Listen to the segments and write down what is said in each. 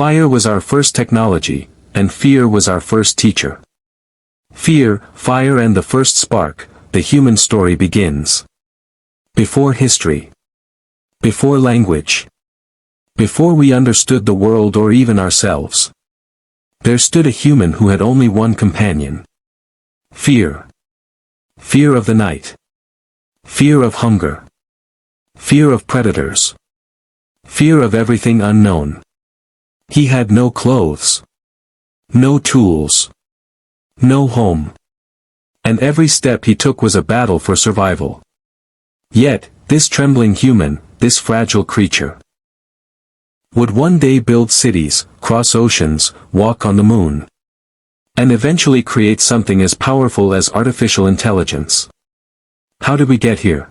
Fire was our first technology, and fear was our first teacher. Fear, fire and the first spark, the human story begins. Before history. Before language. Before we understood the world or even ourselves. There stood a human who had only one companion. Fear. Fear of the night. Fear of hunger. Fear of predators. Fear of everything unknown. He had no clothes. No tools. No home. And every step he took was a battle for survival. Yet, this trembling human, this fragile creature, would one day build cities, cross oceans, walk on the moon, and eventually create something as powerful as artificial intelligence. How did we get here?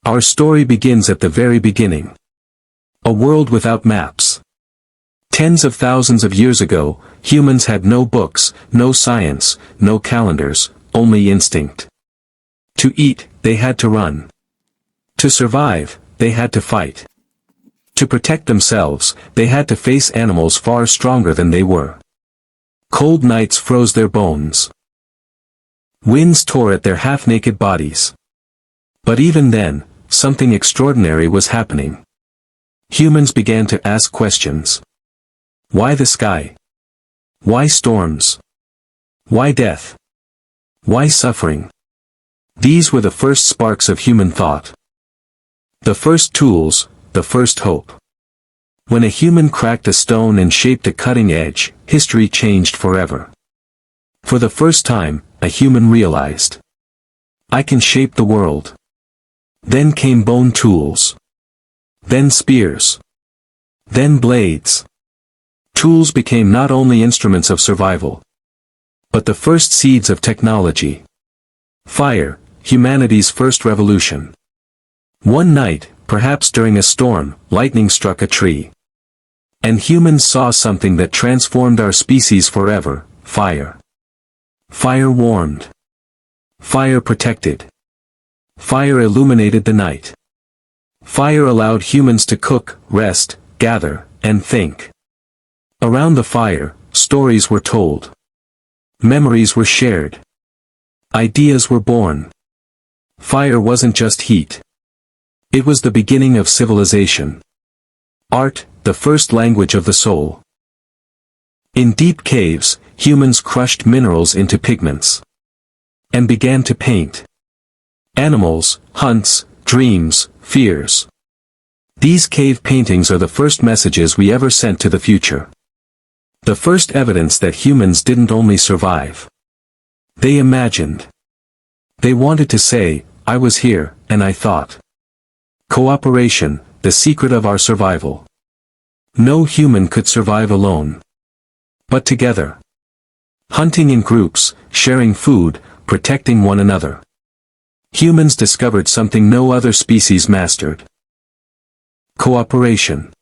Our story begins at the very beginning. A world without maps. Tens of thousands of years ago, humans had no books, no science, no calendars, only instinct. To eat, they had to run. To survive, they had to fight. To protect themselves, they had to face animals far stronger than they were. Cold nights froze their bones. Winds tore at their half-naked bodies. But even then, something extraordinary was happening. Humans began to ask questions. Why the sky? Why storms? Why death? Why suffering? These were the first sparks of human thought. The first tools, the first hope. When a human cracked a stone and shaped a cutting edge, history changed forever. For the first time, a human realized, I can shape the world. Then came bone tools. Then spears. Then blades. Tools became not only instruments of survival, but the first seeds of technology. Fire, humanity's first revolution. One night, perhaps during a storm, lightning struck a tree. And humans saw something that transformed our species forever: fire. Fire warmed. Fire protected. Fire illuminated the night. Fire allowed humans to cook, rest, gather, and think. Around the fire, stories were told. Memories were shared. Ideas were born. Fire wasn't just heat. It was the beginning of civilization. Art, the first language of the soul. In deep caves, humans crushed minerals into pigments. And began to paint. Animals, hunts, dreams, fears. These cave paintings are the first messages we ever sent to the future. The first evidence that humans didn't only survive. They imagined. They wanted to say, I was here, and I thought. Cooperation, the secret of our survival. No human could survive alone. But together. Hunting in groups, sharing food, protecting one another. Humans discovered something no other species mastered. Cooperation.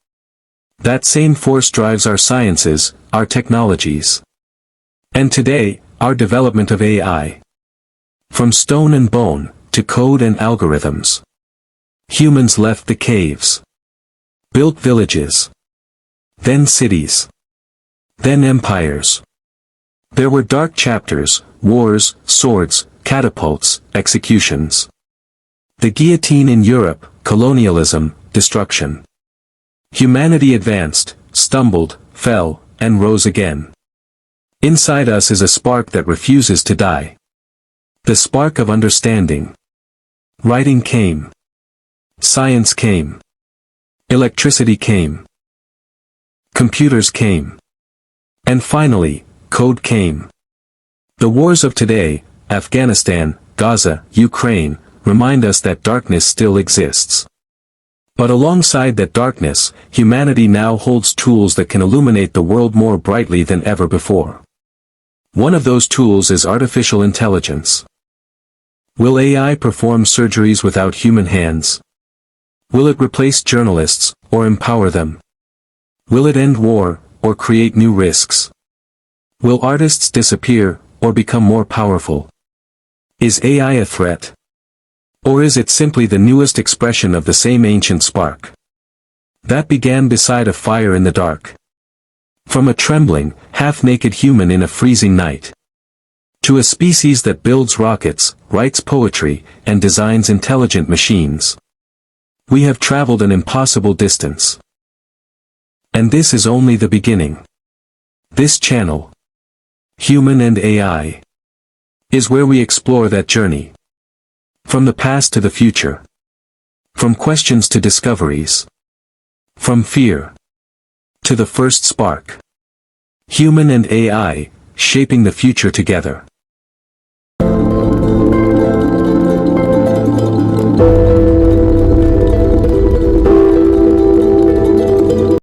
That same force drives our sciences, our technologies. And today, our development of AI. From stone and bone, to code and algorithms. Humans left the caves. Built villages. Then cities. Then empires. There were dark chapters, wars, swords, catapults, executions. The guillotine in Europe, colonialism, destruction. Humanity advanced, stumbled, fell, and rose again. Inside us is a spark that refuses to die. The spark of understanding. Writing came. Science came. Electricity came. Computers came. And finally, code came. The wars of today, Afghanistan, Gaza, Ukraine, remind us that darkness still exists. But alongside that darkness, humanity now holds tools that can illuminate the world more brightly than ever before. One of those tools is artificial intelligence. Will AI perform surgeries without human hands? Will it replace journalists, or empower them? Will it end war, or create new risks? Will artists disappear, or become more powerful? Is AI a threat? Or is it simply the newest expression of the same ancient spark that began beside a fire in the dark? From a trembling, half-naked human in a freezing night, to a species that builds rockets, writes poetry, and designs intelligent machines, we have traveled an impossible distance. And this is only the beginning. This channel, Human and AI, is where we explore that journey. From the past to the future. From questions to discoveries. From fear to the first spark. Human and AI, shaping the future together.